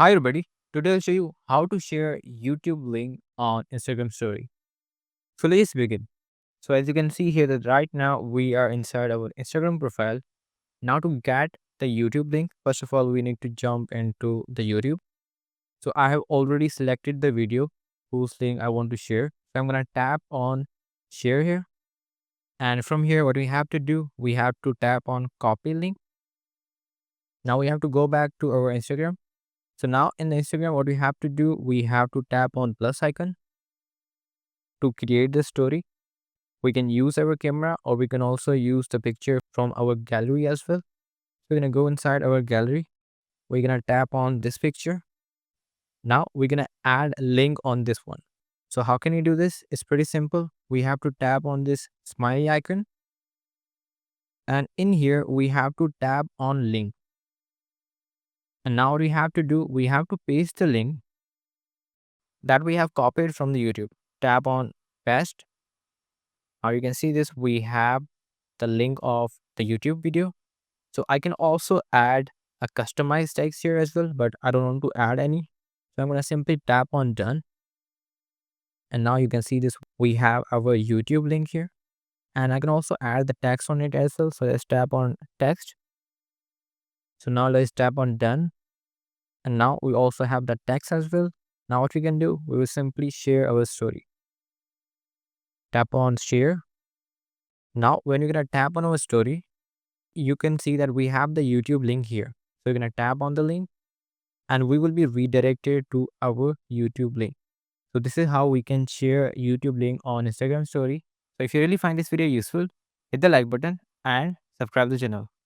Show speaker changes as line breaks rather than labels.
Hi everybody. Today I'll show you how to share YouTube link on Instagram story. So let's begin. So as you can see here that right now we are inside our Instagram profile. Now to get the YouTube link, first of all we need to jump into the YouTube. So I have already selected the video whose link I want to share. So I'm gonna tap on share here. And from here what we have to do, we have to tap on copy link. Now we have to go back to our Instagram. So now in the Instagram, what we have to do, we have to tap on plus icon to create the story. We can use our camera or we can also use the picture from our gallery as well. So we're gonna go inside our gallery. We're gonna tap on this picture. Now we're gonna add a link on this one. So how can you do this? It's pretty simple. We have to tap on this smiley icon. And in here, we have to tap on link. And now what we have to do, we have to paste the link that we have copied from the YouTube. Tap on paste. Now you can see this, we have the link of the YouTube video. So I can also add a customized text here as well, but I don't want to add any. So I'm going to simply tap on done. And now you can see this, we have our YouTube link here. And I can also add the text on it as well. So let's tap on text. So now let's tap on done. And now we also have the text as well. Now what we can do, we will simply share our story. Tap on share. Now when you're going to tap on our story, you can see that we have the YouTube link here. So you're going to tap on the link and we will be redirected to our YouTube link. So this is how we can share YouTube link on Instagram story. So if you really find this video useful, hit the like button and subscribe the channel.